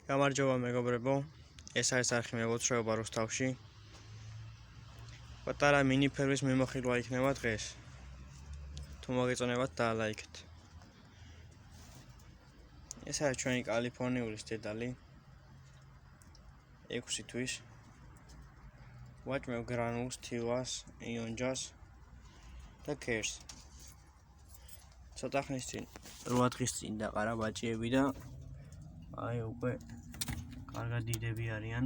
გამარჯობა მეგობრებო, ეს არის არხი მეგობრებო რუსთავში. პატარა მინი ფერმის მიმოხილვა იქნება დღეს. თუ მოგეწონებათ დალაიქეთ. ეს არის ჩვენი კალიფორნიულის დედალი. 6 თვის. ვაჭმევ გრანულს, თივას, იონჯას და ქერს. ცოტა ხნის წინ, 8 დღის წინ დაყარა ბაჭიები და აი უკვე კარგად დიდები არიან.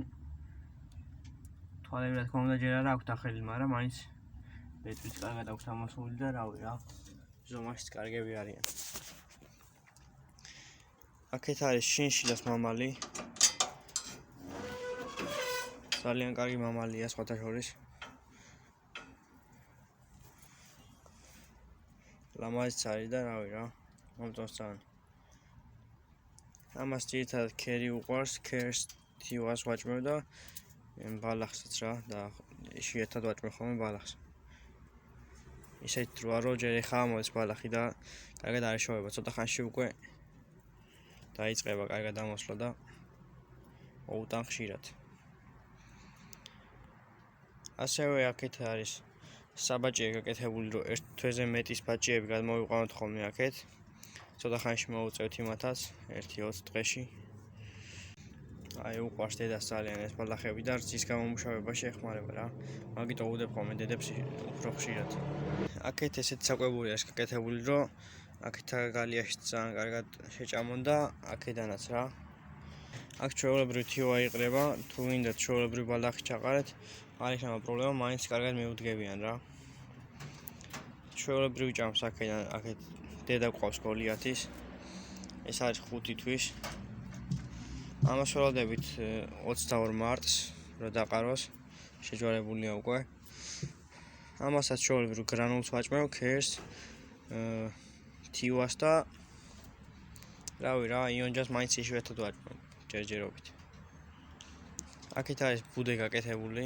თვალები რა თქმა უნდა ჯერ არ აქვს ახალი, მაგრამ მაინც ბეწვით კარგად აქვს ამოსული და რავი რა, ზომაშიც კარგები არიან. აქეთ არის შინშილას მამალი. ძალიან კარგი მამალია სხვათა შორის. ლამაზიც არის და რავი რა, მომწონს ძალიან. ამას ძირითადად ქერი უყვარს, ქერს თივას ვაჭმევ და ბალახსაც რა და იშვიათად ვაჭმევ ხოლმე ბალახს. ისეთ როა რო ჯერ ეხა მოდის ბალახი და კარგად არ ეშოვება, ცოტა ხანში უკვე დაიწყება კარგად ამოსვლა და მოუტან ხშირად. ასევე აქეთ არის საბაჭიები გაკეთებული, რომ ერთ თვეზე მეტის ბაჭიები გადმოვიყვანოთ ხოლმე აქეთ. ცოტა ხანში მოვუწევთ იმათაც 1-20 დღეში. აი უყვარს დედას ძალიან ეს ბალახები და რძის გამომუშავებაში ეხმარება რა. მაგიტომ უდებ ხოლმე დედებს უფრო ხშირად. აქეთ ესეთ საკვებურია გაკეთებული, რომ აქეთ გალიაში ძალიან კარგად შეჭამონ და აქედანაც რა. აქ ჩვეულებრივ თივა იყრება, თუ გინდათ ჩვეულებრივ ბალახი ჩაყარეთ, არ იქნება პრობლემა, მაინც კარგად მიუდგებიან რა. ჩვეულებრივ ჭამს აქედან, აქეთ დედა გვყავს გოლიათის. ეს არის 5 თვის. ამას ველოდებით 22 მარტს რო დაყაროს, შეჯვარებულია უკვე. ამასაც ჩვეულებრივ გრანულს ვაჭმევ, ქერს, თივას და რავი რა, იონჯას მაინც იშვიათად ვაჭმევ, ჯერჯერობით. აქეთ არის ბუდე გაკეთებული.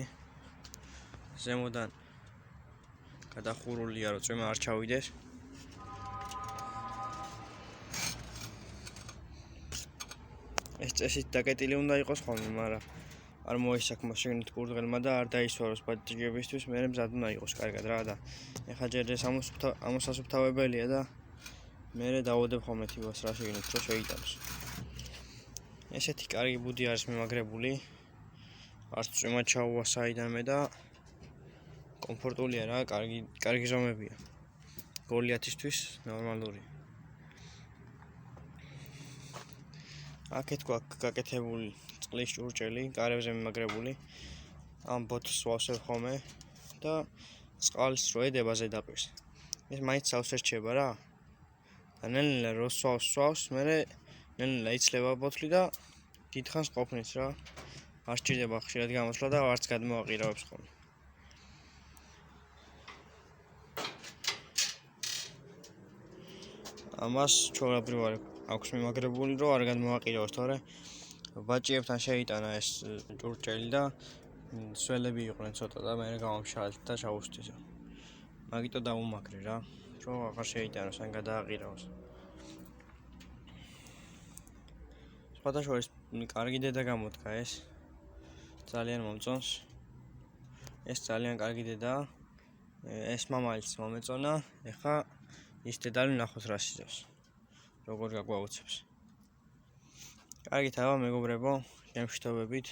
ზემოდან გადახურულია, რომ წვიმა არ ჩავიდეს. ეს წესით დაკეტილი უნდა იყოს ხოლმე, მაგრამ არ მოისაქმოს შეგნით კურდღელმა და არ დაისვაროს ბაჭიებისთვის, მერე მზად უნდა იყოს კარგად რა და ეხა ჯერ ეს ამოსასუფთავებელია და მერე დავოდებ ხოლმე თივას რა შეგნით რომ შეიტანოს. ესეთი კარგი ბუდი არის მიმაგრებული. არც წვიმა ჩაუვა საიდანმე და კომფორტულია რა, კარგი ზომებია. გოლიათისთვის ნორმალური. აქეთ გვაქვს გაკეთებული წყლის ჭურჭელი, კარებზე მიმაგრებული. ამ ბოთლს ვავსებ ხოლმე და წყალს რო ედება ზედაპირს. ეს მაინც სავსე რჩება რა. და ნელ-ნელა რო სვავს, მერე ნელ-ნელა იცლება ბოთლი და დიდხანს ყოფნის რა. არ სჭირდება ხშირად გამოსვლა და არც გადმოაყირავებს ხოლმე. ამას ჩვეულებრივ აქვს მიმაგრებული, რომ არ გადმოაყიროს, თორე ბაჭიებთან შეიტანა ეს ჭურჭელი და სველები იყვნენ ცოტა და მერე გამომშალეთ და ჩაუსტიზა. მაგიტო დაუმაგრე რა, რომ აღარ შეიტანოს ან გადააყირავს. სხვათა შორის კარგი დედა გამოდგა ეს. ძალიან მომწონს. ეს ძალიან კარგი დედაა. ეს მამალიც მომეწონა. ეხა ის დედალი ნახოთ რა სიზავს. როგორ გაგვაუცებს. კარგით ავა მეგობრებო, შემშვიდობებით.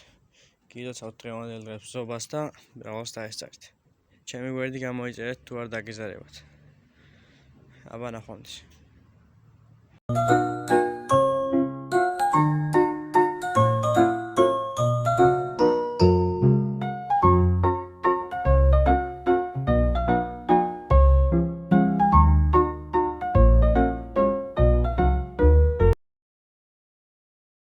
გილოცავთ დღევანდელ დღეს ბრძობას და მრავალს დაესწარით. ჩემი გვერდი გამოიწერეთ თუ არ დაგეზარებათ. აბა ნახვამდის.